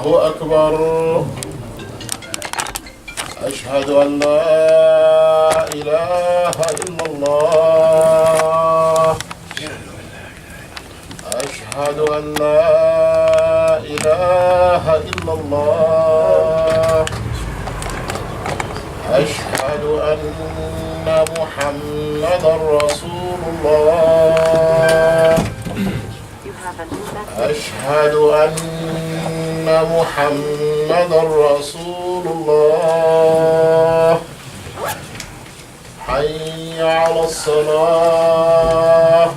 الله أكبر. أشهد أن لا إله إلا الله. أشهد أن لا إله إلا الله. أشهد أن محمدا رسول الله. أشهد أن محمدا رسول الله. حي على الصلاة.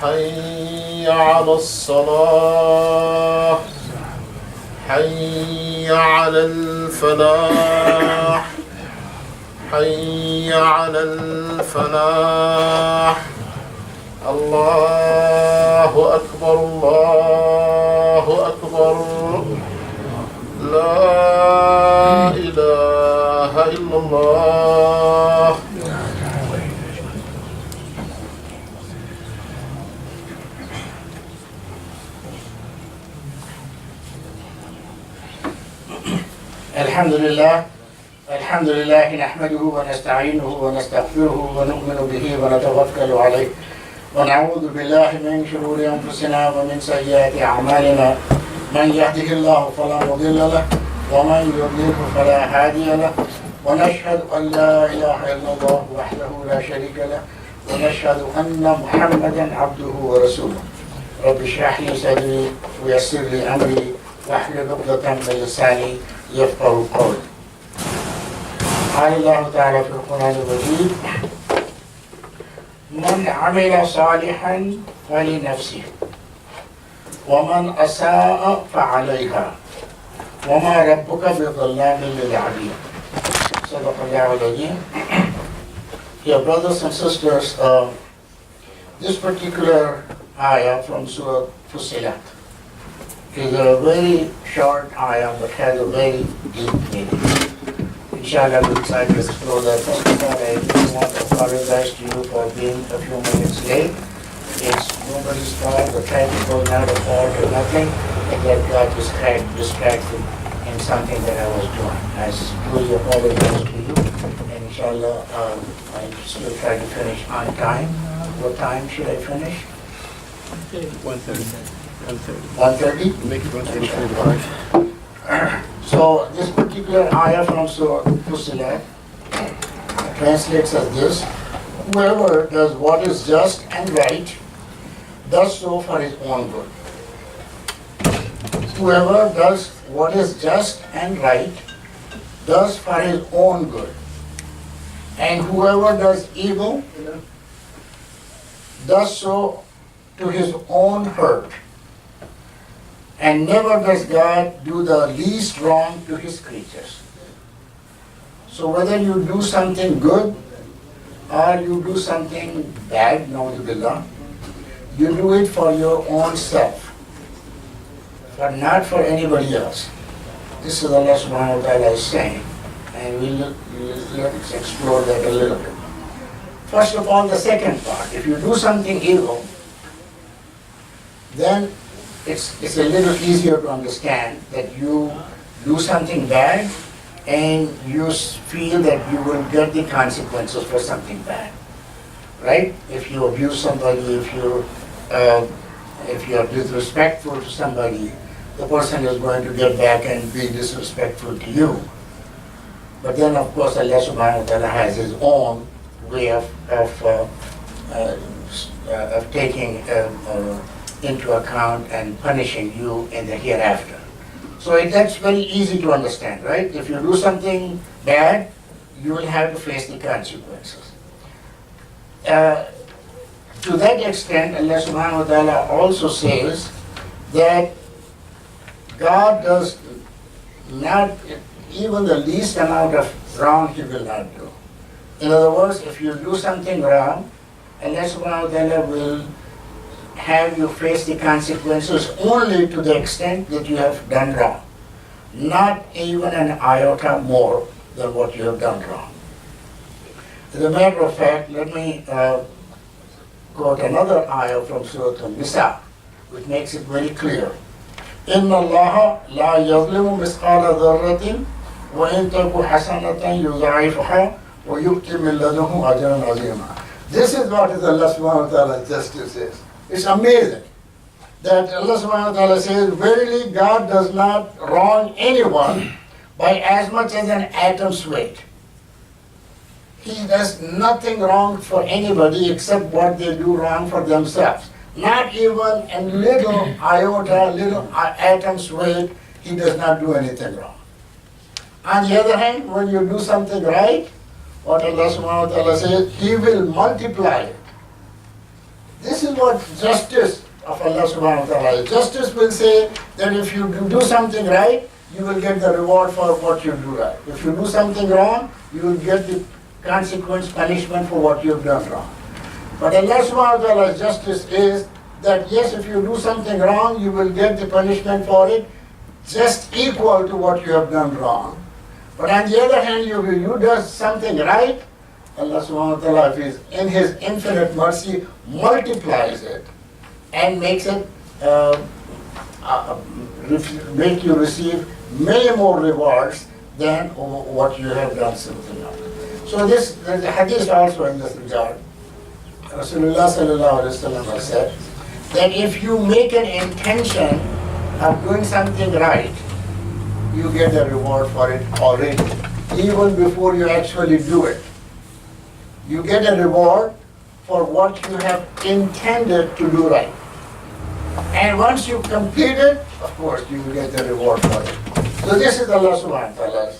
حي على الصلاة. حي على الفلاح. حي على الفلاح. الله أكبر الله أكبر. لا إله إلا الله. الحمد لله نحمده ونستعينه ونستغفره ونؤمن به ونتوكل عليه ونعوذ بالله من شرور أنفسنا ومن سيئات أعمالنا. من يهده الله فلا مضل له ومن يضلله فلا هادي له. ونشهد أن لا إله إلا الله وحده لا شريك له ونشهد أن محمدا عبده ورسوله. رب اشرح لي صدري ويسر لي أمري واحلل عقدة من لساني يفقهوا قولي. قال الله تعالى في القرآن المجيد: من عمل صالحا فلنفسه ومن أساء فعليها وما ربك بظلام للعبيد. صدق الله العظيم. Dear brothers and sisters, this particular ayah from Surah Fussilat is a very short ayah but has a very deep meaning. Inshallah, we'll try to explore that. First of all, I want to apologize to you for being a few minutes late. It's nobody's fault. The traffic was not a fault or nothing. I got distracted in something that I was doing. I truly apologize to you. And inshallah, I still try to finish on time. What time should I finish? 1:30. 1:30? Make it 1:35. So this particular ayah from Surah Fussilat translates as this: whoever does what is just and right does so for his own good. Whoever does what is just and right does for his own good. And whoever does evil does so to his own hurt. And never does God do the least wrong to his creatures. So whether you do something good or you do something bad, na'udhu, you do it for your own self, but not for anybody else. This is Allah subhanahu wa ta'ala is saying, and let's explore that a little bit. First of all, the second part, if you do something evil, then it's a little easier to understand that you do something bad and you feel that you will get the consequences for something bad, right? If you abuse somebody, if you are disrespectful to somebody, the person is going to get back and be disrespectful to you. But then, of course, Allah subhanahu wa ta'ala has His own way of taking into account and punishing you in the hereafter. So that's very easy to understand, right? If you do something bad, you will have to face the consequences. To that extent, Allah subhanahu wa ta'ala also says that God does not, even the least amount of wrong He will not do. In other words, if you do something wrong, Allah subhanahu wa ta'ala will have you face the consequences only to the extent that you have done wrong, not even an iota more than what you have done wrong. As a matter of fact, let me quote another ayah from Surah An-Nisa, which makes it very clear. إن الله لا يظلم مثقال ذرة وإن تك حسنة يضاعفها ويؤتي من لدنه أجرا عظيما. This is what Allah subhanahu wa ta'ala's justice is. It's amazing that Allah subhanahu wa ta'ala says, verily God does not wrong anyone by as much as an atom's weight. He does nothing wrong for anybody except what they do wrong for themselves. Not even a little iota, little atom's weight, he does not do anything wrong. On the other hand, when you do something right, what Allah subhanahu wa ta'ala says, He will multiply it. This is what justice of Allah subhanahu wa ta'ala is. Justice will say that if you do something right, you will get the reward for what you do right. If you do something wrong, you will get the consequence, punishment for what you have done wrong. But Allah subhanahu wa ta'ala's justice is that yes, if you do something wrong, you will get the punishment for it just equal to what you have done wrong. But on the other hand, you do something right, Allah subhanahu wa ta'ala in His infinite mercy multiplies it and makes it make you receive many more rewards than what you have done something else. So the hadith also in this regard. Rasulullah sallallahu alaihi wasallam has said that if you make an intention of doing something right, you get a reward for it already, even before you actually do it. You get a reward for what you have intended to do right. And once you complete it, of course, you will get the reward for it. So this is Allah subhanahu wa ta'ala.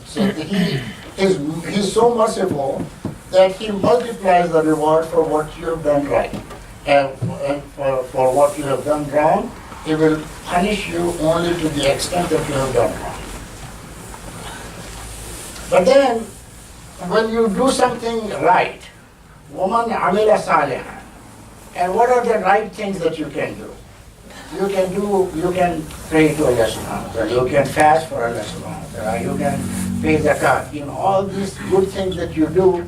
So He's so merciful that He multiplies the reward for what you have done right. And for what you have done wrong, He will punish you only to the extent that you have done wrong. But then, when you do something right, وَمَنْ عَمِلَ صَالِحًا, and what are the right things that you can do? You can pray to Allah subhanahu wa ta'ala, you can fast for Allah subhanahu wa ta'ala, you can pay zakat, all these good things that you do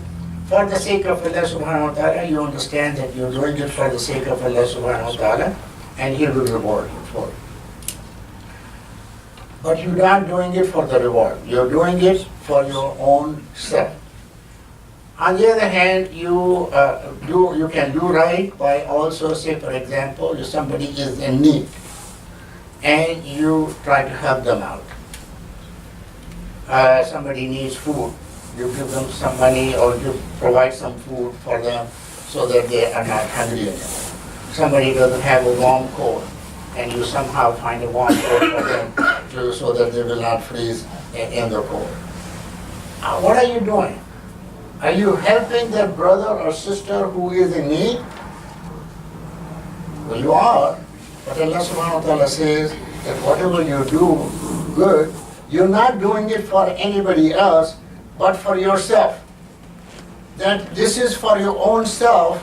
for the sake of Allah subhanahu wa ta'ala, you understand that you're doing it for the sake of Allah subhanahu wa ta'ala, and He will reward you for it. But you're not doing it for the reward, you're doing it for your own self. On the other hand, you can do right by also, say for example, if somebody is in need and you try to help them out. Somebody needs food, you give them some money or you provide some food for them so that they are not hungry anymore. Somebody doesn't have a warm coat and you somehow find a warm coat for them so that they will not freeze in the cold. What are you doing? Are you helping that brother or sister who is in need? Well, you are. But Allah subhanahu wa ta'ala says that whatever you do good, you're not doing it for anybody else, but for yourself. That this is for your own self,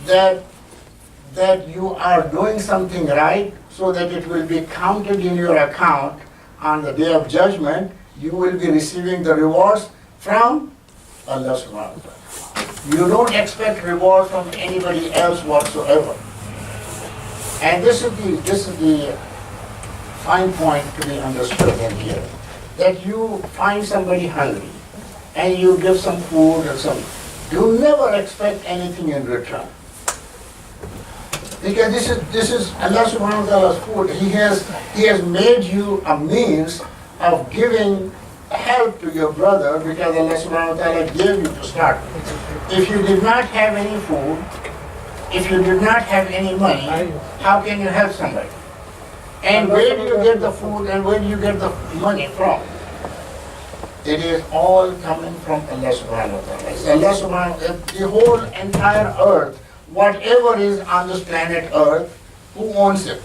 that you are doing something right so that it will be counted in your account on the day of judgment. You will be receiving the rewards from Allah subhanahu wa ta'ala. You don't expect reward from anybody else whatsoever. And this is the fine point to be understood in here. That you find somebody hungry and you give some food or some, you never expect anything in return. Because this is Allah subhanahu wa ta'ala's food. He has made you a means of giving help to your brother because Allah subhanahu wa ta'ala gave you to start with. If you did not have any food, if you did not have any money, how can you help somebody? And where do you get the food and where do you get the money from? It is all coming from Allah subhanahu wa ta'ala. It's Allah subhanahu wa ta'ala, the whole entire earth, whatever is on this planet earth, who owns it?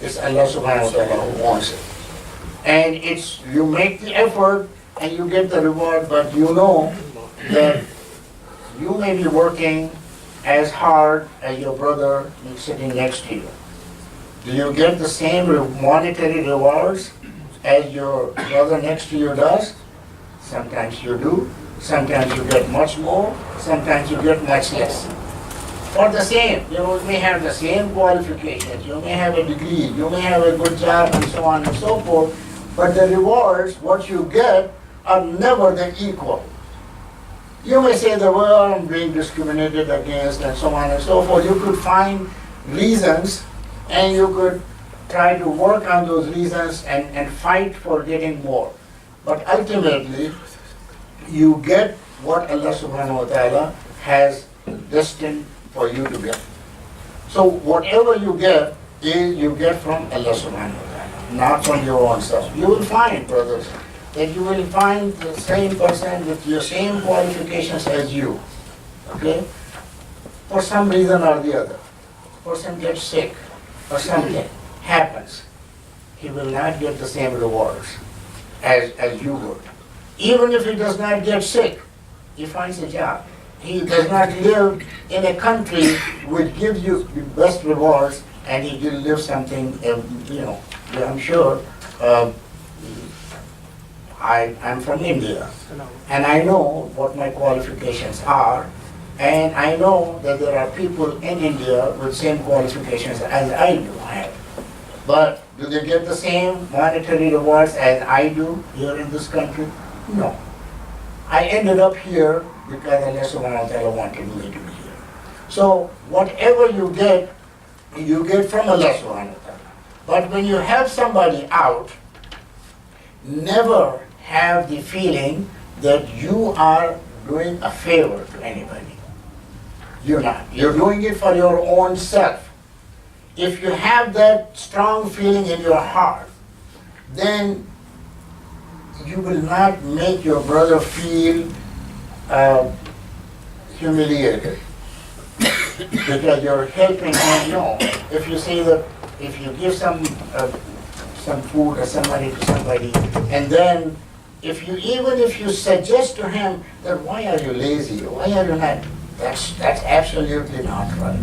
It's Allah subhanahu wa ta'ala who owns it. And you make the effort and you get the reward, but you know that you may be working as hard as your brother sitting next to you. Do you get the same monetary rewards as your brother next to you does? Sometimes you do. Sometimes you get much more. Sometimes you get much less. For the same, you may have the same qualifications, you may have a degree, you may have a good job and so on and so forth, but the rewards, what you get, are never the equal. You may say that, well, I'm being discriminated against and so on and so forth. You could find reasons and you could try to work on those reasons and fight for getting more. But ultimately, you get what Allah subhanahu wa ta'ala has destined for you to get. So whatever you get is you get from Allah subhanahu wa ta'ala, not from your own self. You will find, brothers, that you will find the same person with your same qualifications as you. Okay? For some reason or the other. Person gets sick or something happens. He will not get the same rewards as you would. Even if he does not get sick, he finds a job. He does not live in a country which gives you the best rewards, and he will live something, I'm sure. I'm from India, and I know what my qualifications are, and I know that there are people in India with same qualifications as I do have. But do they get the same monetary rewards as I do here in this country? No. I ended up here because Allah subhanahu wa ta'ala wanted me to be here. So whatever you get from Allah subhanahu wa ta'ala. But when you help somebody out, never have the feeling that you are doing a favor to anybody. You're not. You're doing it for your own self. If you have that strong feeling in your heart, then you will not make your brother feel humiliated because you're helping him. No. If you say that, if you give some food or some money to somebody, and then if you suggest to him that why are you lazy, why are you not, that's absolutely not right.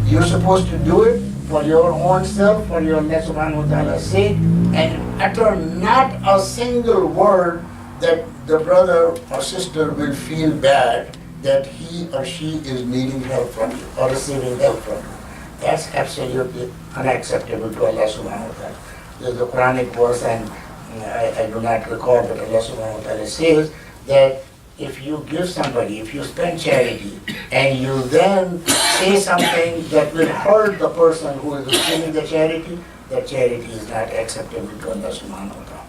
You're supposed to do it for your own self, for your Allah subhanahu wa ta'ala's sake, and utter not a single word that the brother or sister will feel bad that he or she is needing help from you or receiving help from you. That's absolutely unacceptable to Allah subhanahu wa ta'ala. There's a Quranic verse, and I do not recall, but Allah subhanahu wa ta'ala says that if you give somebody, if you spend charity, and you then say something that will hurt the person who is receiving the charity, that charity is not acceptable to Allah subhanahu wa ta'ala.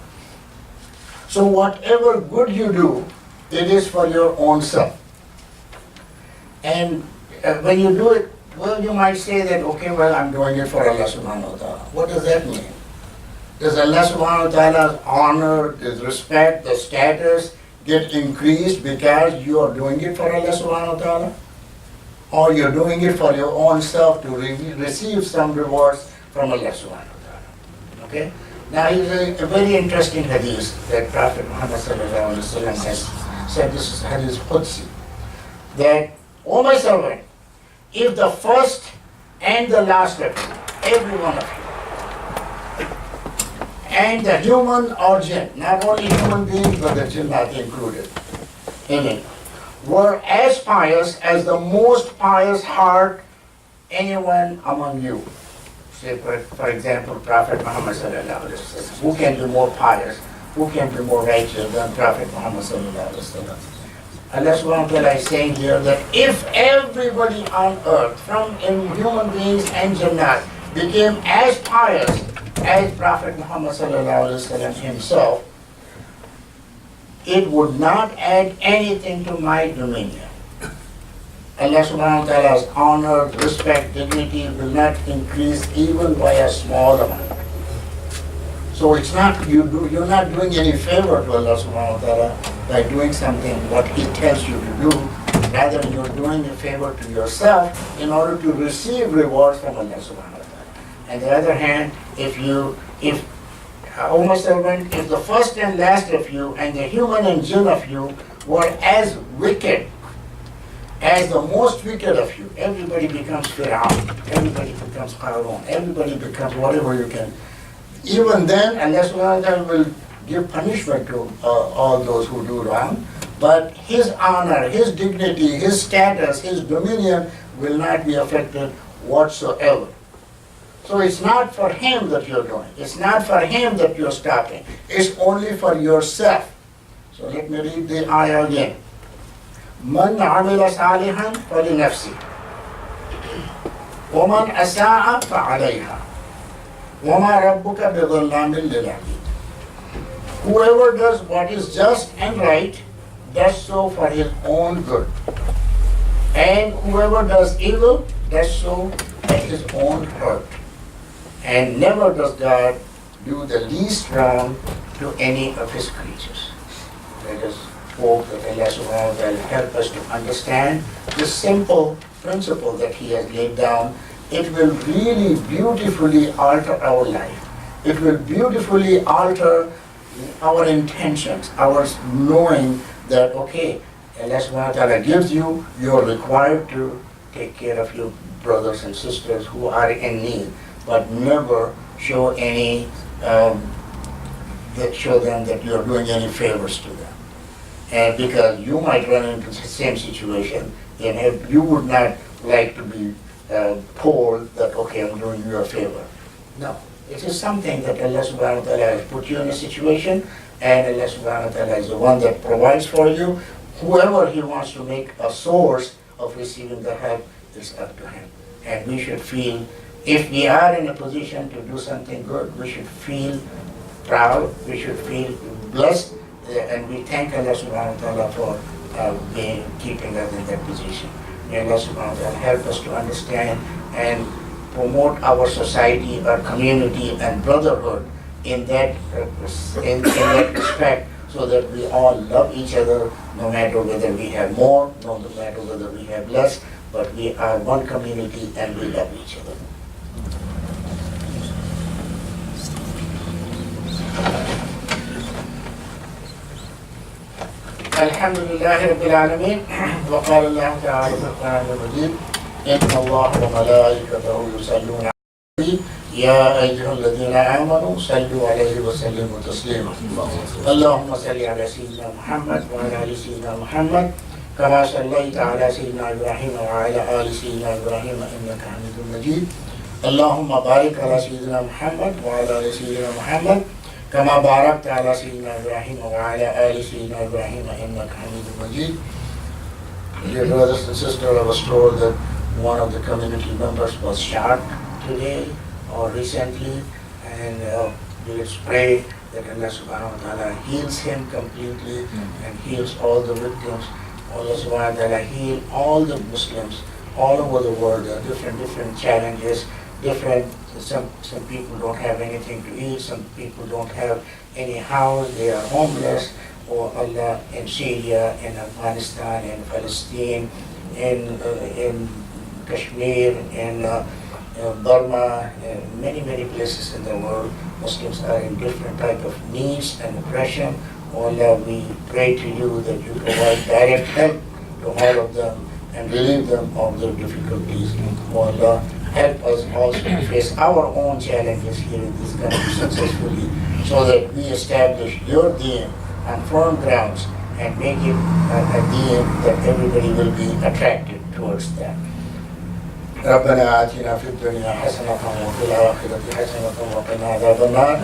So whatever good you do, it is for your own self. And when you do it, well, you might say that, okay, well, I'm doing it for Allah subhanahu wa ta'ala. What does that mean? Does Allah subhanahu wa ta'ala's honor, his respect, the status get increased because you are doing it for Allah subhanahu wa ta'ala? Or you're doing it for your own self to receive some rewards from Allah subhanahu wa ta'ala? Okay? Now, here's a very interesting hadith that Prophet Muhammad sallallahu alaihi wasallam has said. This is hadith Qudsi, that, O my servant, if the first and the last of you, every one of you, and the human or jinn, not only human beings, but the jinn not included in it, were as pious as the most pious heart anyone among you. Say, for example, Prophet Muhammad sallallahu alaihi wasallam. Who can be more pious? Who can be more righteous than Prophet Muhammad sallallahu alaihi wasallam? Allah subhanahu wa ta'ala is saying here that if everybody on earth, from human beings and jannat, became as pious as Prophet Muhammad sallallahu alaihi wasallam himself, it would not add anything to my dominion. Allah subhanahu wa ta'ala's honor, respect, dignity will not increase even by a small amount. So it's not, you're not doing any favor to Allah subhanahu wa ta'ala by doing something what He tells you to do. Rather, you're doing a favor to yourself in order to receive rewards from Allah subhanahu wa ta'ala. On the other hand, if O my servant, if the first and last of you and the human and jinn of you were as wicked as the most wicked of you, everybody becomes Fir'aun, everybody becomes Qarun, everybody becomes whatever you can. Even then, Allah subhanahu wa ta'ala will give punishment to all those who do wrong, but his honor, his dignity, his status, his dominion will not be affected whatsoever. So it's not for him that you're doing. It's not for him that you're stopping. It's only for yourself. So let me read the ayah again. من عمل صالحا فلنفسه ومن أساء فعليها وما ربك بظلام للعبيد. Whoever does what is just and right does so for his own good. And whoever does evil does so at his own hurt. And never does God do the least wrong to any of his creatures. Let us hope that Allah subhanahu wa ta'ala help us to understand this simple principle that he has laid down. It will really beautifully alter our life. It will beautifully alter our intentions, our knowing that, okay, Allah subhanahu wa ta'ala gives you, you're required to take care of your brothers and sisters who are in need, but never show any, show them that you're doing any favors to them. And because you might run into the same situation, and you would not like to be told that, okay, I'm doing you a favor. No. It is something that Allah subhanahu wa ta'ala has put you in a situation, and Allah subhanahu wa ta'ala is the one that provides for you. Whoever he wants to make a source of receiving the help is up to him. And we should feel, if we are in a position to do something good, we should feel proud, we should feel blessed, and we thank Allah subhanahu wa ta'ala for keeping us in that position. May Allah subhanahu wa ta'ala help us to understand and promote our society, our community, and brotherhood in that respect, so that we all love each other, no matter whether we have more, no matter whether we have less, but we are one community and we love each other. الحمد لله رب العالمين. وقال الله تعالى في القرآن المجيد إن الله وملائكته يصلون على النبي يا أيها الذين آمنوا صلوا عليه وسلموا تسليما. اللهم صل على سيدنا محمد وعلى آل سيدنا محمد كما صليت على سيدنا إبراهيم وعلى آل سيدنا إبراهيم إنك حميد مجيد. اللهم بارك على سيدنا محمد وعلى آل سيدنا محمد كما باركت على سيدنا إبراهيم وعلى آل سيدنا إبراهيم إنك حميد مجيد. Dear brothers and sisters, I was told that one of the community members was shot today or recently, and let's pray that Allah subhanahu wa ta'ala heals him completely and heals all the victims. Allah subhanahu wa ta'ala heal all the Muslims all over the world. There are different challenges, some people don't have anything to eat, some people don't have any house, they are homeless. Or Allah, in Syria, in Afghanistan, in Palestine, in Kashmir, in Burma, many places in the world, Muslims are in different type of needs and oppression. Allah, we pray to you that you provide direct help to all of them and relieve them of their difficulties. Allah, help us also to face our own challenges here in this country successfully, so that we establish your deen on firm grounds and make it a deen that everybody will be attracted towards that. ربنا آتنا في الدنيا حسنة وفي الآخرة حسنة وقنا عذاب النار.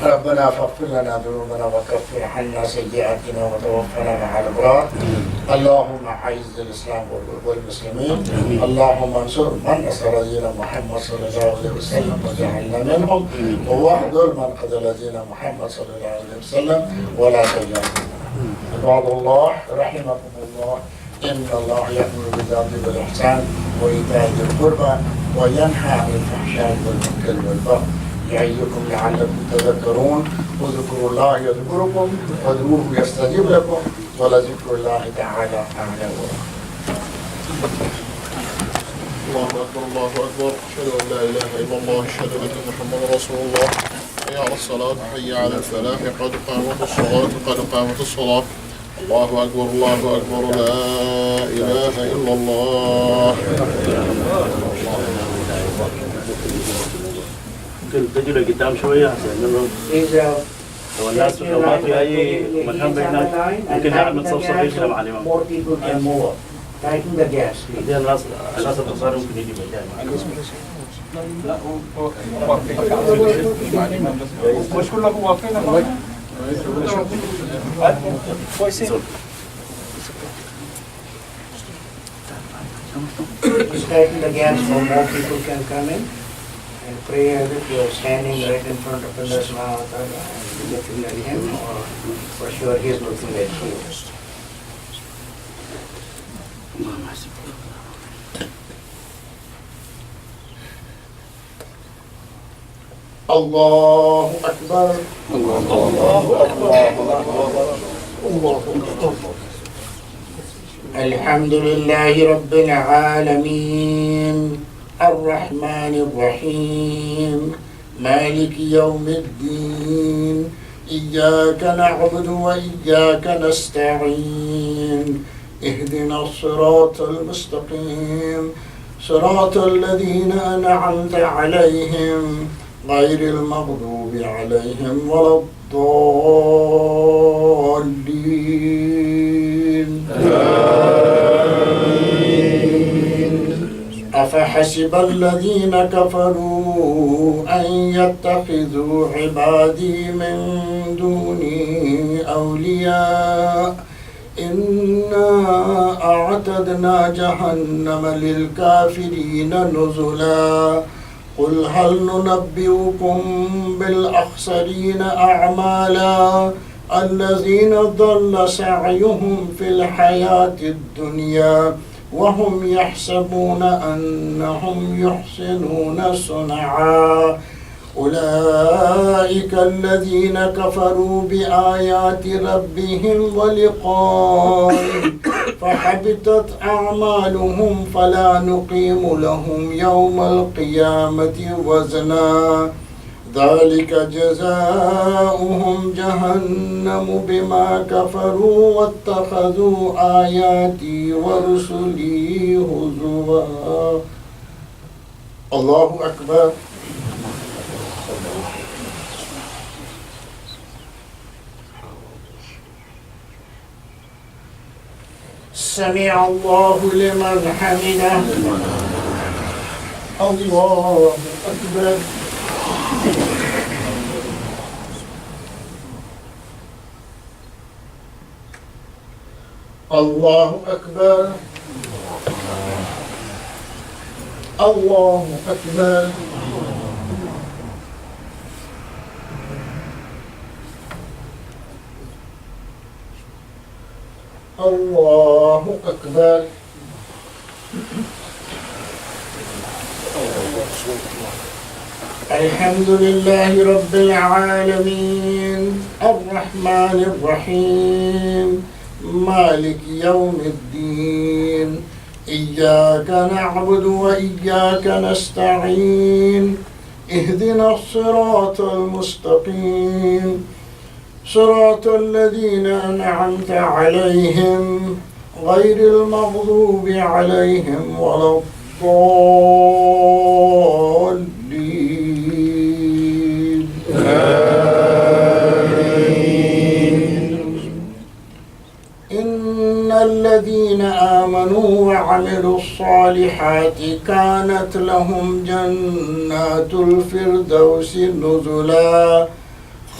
ربنا فاغفر لنا ذنوبنا وكفر عنا سيئاتنا وتوفنا مع الأبرار. اللهم أعز الإسلام والمسلمين. اللهم انصر من نصر دين محمد صلى الله عليه وسلم وجعلنا منهم، واخذل من خذل دين محمد صلى الله عليه وسلم ولا تجعلنا. عباد الله رحمكم الله، إن الله يأمر بالعدل والإحسان وإيتاء ذي القربى وينهى عن الفحشاء والمنكر والبغي يعظكم لعلكم تذكرون. اذكروا الله يذكركم وادعوه يستجب لكم ولذكر الله تعالى أعلى وأعلى. الله أكبر الله أكبر. أشهد أن لا إله إلا الله. أشهد أن محمدا رسول الله. حي على الصلاة، حي على الفلاح، قد قامت الصلاة، قد قامت الصلاة. الله أكبر الله أكبر. لا إله إلا الله. ممكن تجي لقدام شوية عشان Please لو الناس لو ما في أي مكان بيننا يمكن نعمل صف كده مع الإمام. More people can move up. Tighten the gaps, please. دي الناس الأنصار ممكن يجي بعدين. مش كلكم واقفين كويسين. Just tighten the gaps so more people can come in and pray as if you are standing right in front of Allah subhanahu wa ta'ala and looking at him, or for sure he is looking at you. الله أكبر. الله أكبر. الله أكبر. الحمد لله رب العالمين الرحمن الرحيم مالك يوم الدين إياك نعبد وإياك نستعين اهدنا الصراط المستقيم صراط الذين أنعمت عليهم غير المغضوب عليهم ولا الضالين. أفحسب الذين كفروا أن يتخذوا عبادي من دوني أولياء إنا أعتدنا جهنم للكافرين نزلا قل هل ننبئكم بالأخسرين أعمالا الذين ضل سعيهم في الحياة الدنيا وهم يحسبون أنهم يحسنون صنعا أولئك الذين كفروا بآيات ربهم ولقائه فحبطت أعمالهم فلا نقيم لهم يوم القيامة وزنا ذلك جزاؤهم جهنم بما كفروا واتخذوا آياتي ورسلي هزوا. الله أكبر. سمع الله لمن حمده. الله أكبر. الله أكبر. الله أكبر. الله أكبر. الحمد لله رب العالمين الرحمن الرحيم مالك يوم الدين إياك نعبد وإياك نستعين اهدنا الصراط المستقيم صراط الذين أنعمت عليهم غير المغضوب عليهم ولا الضالين. إن الذين آمنوا وعملوا الصالحات كانت لهم جنات الفردوس نزلا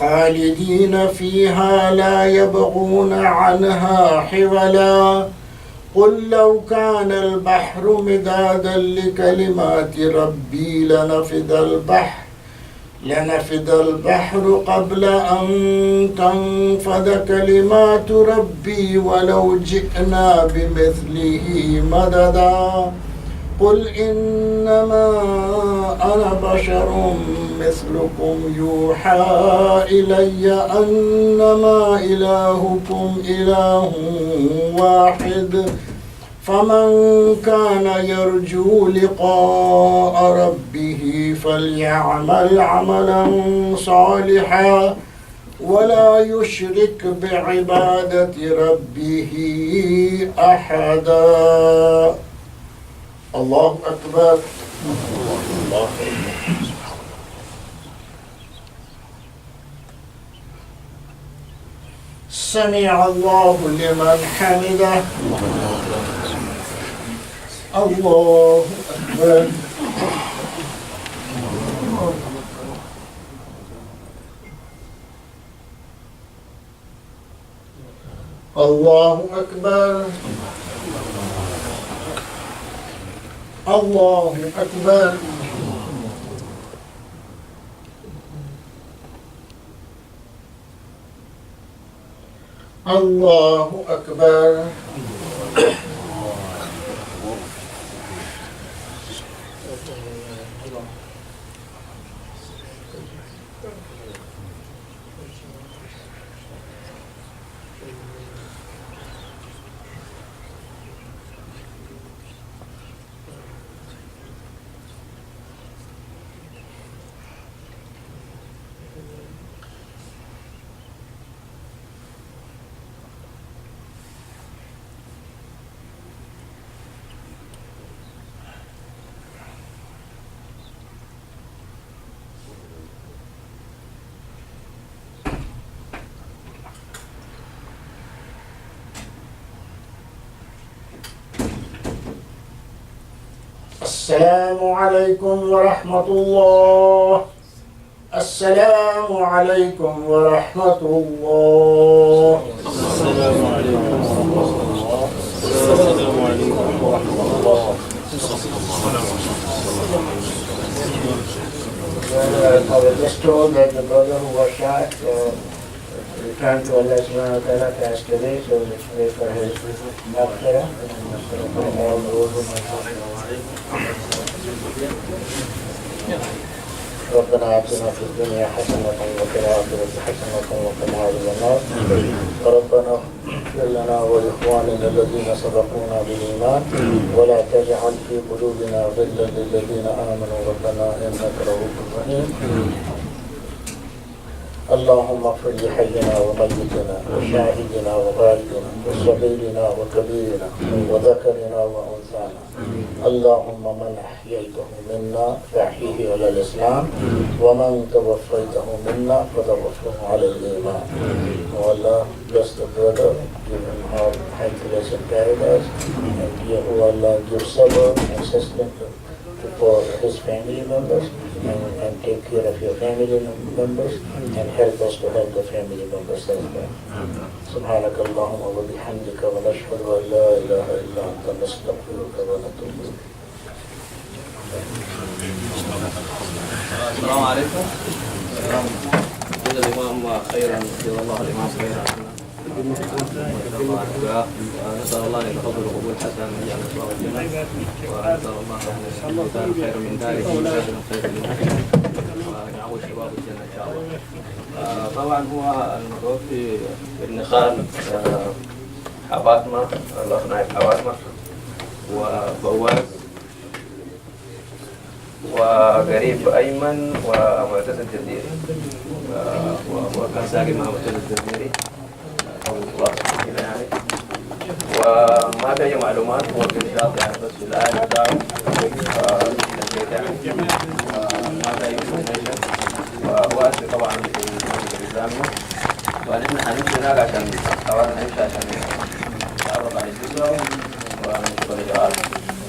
خالدين فيها لا يبغون عنها حولا قل لو كان البحر مدادا لكلمات ربي لنفد البحر قبل أن تنفد كلمات ربي ولو جئنا بمثله مددا قل إنما أنا بشر مثلكم يوحى إلي أنما إلهكم إله واحد فمن كان يرجو لقاء ربه فليعمل عملا صالحا ولا يشرك بعبادة ربه أحدا. الله أكبر. الله أكبر. سمع الله لمن حمده. الله أكبر. الله أكبر. الله أكبر. الله أكبر. السلام عليكم ورحمة الله. السلام عليكم ورحمة الله. السلام عليكم ورحمة الله. السلام عليكم ورحمة الله. I was just told that the brother who was shot returned to Allah subhanahu wa ta'ala past today, so let's pray for his maghfirah and for all those who might have. ربنا آتنا في الدنيا حسنة وفي الآخرة حسنة وقنا عذاب النار. ربنا اغفر لنا ولإخواننا الذين سبقونا بالإيمان ولا تجعل في قلوبنا غلا للذين آمنوا ربنا إنك رؤوف رحيم. اللهم اغفر لحينا وميتنا وشاهدنا وغائبنا وصغيرنا وكبيرنا وذكرنا وانثانا. اللهم من احييته منا فاحيه على الاسلام ومن توفيته منا فتوفه على الايمان. Oh Allah, bless the brother, give him our happiness in paradise, and oh Allah, give sabr and sustenance for his family members, and take care of your family members, and help us to help the family members as well. سبحانك اللهم وبحمدك ونشهد أن لا إله إلا أنت نستغفرك ونتوب إليك. السلام عليكم. جزا الإمام خيرا، جزا الله الإمام خيرا. ونسأل الله أن يتقبل قبول حسن ويجعل أسوأ الجنة، ونسأل الله أن يكون خير من ذلك ويجعل خير للمسلمين ويعود شباب الجنة إن شاء الله. طبعا هو المتوفي ابن خال حباتمة، الأخ نايف حباتمة وفواز وقريب أيمن ومعتز الجزيري، وكان ساكن مع معتز الجزيري يعني. وما في أي معلومات، هو في الشاط يعني بس في الآية بتاعه يعني ما في أي انفورميشن. وهو أسري طبعا في الإسلامية، ونحن هنمشي هناك عشان حاولنا نمشي عشان نتعرف على الجزء ونشوف الإجراءات.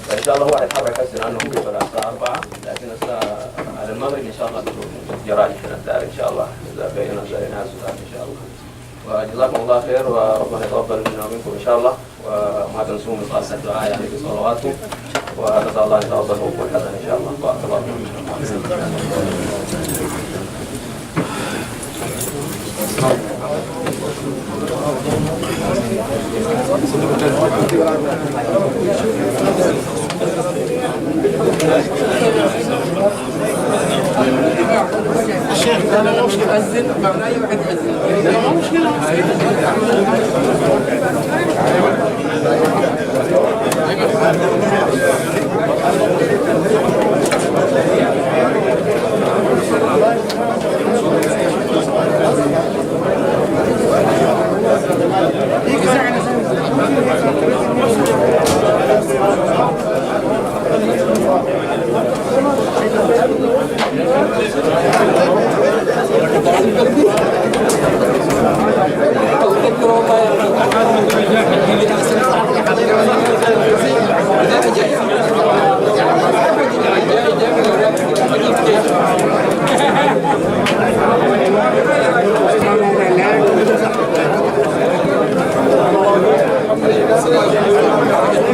فإن شاء الله هو هيتحرك هسه لأنه ممكن على الساعة 4، لكن الساعة على المغرب إن شاء الله تكون جراج في الدار إن شاء الله، إذا بينا زينا السودان إن شاء الله. وجزاكم الله خير، وربنا يتقبل منا ومنكم إن شاء الله، وما تنسوا من صالح الدعاء يعني في صلواتكم، ونسأل الله أن يتقبل قبول حسن إن شاء الله. بارك الله الشيخ انا مش مأذن معناه اي واحد يأذن، ما مشكلة. السلام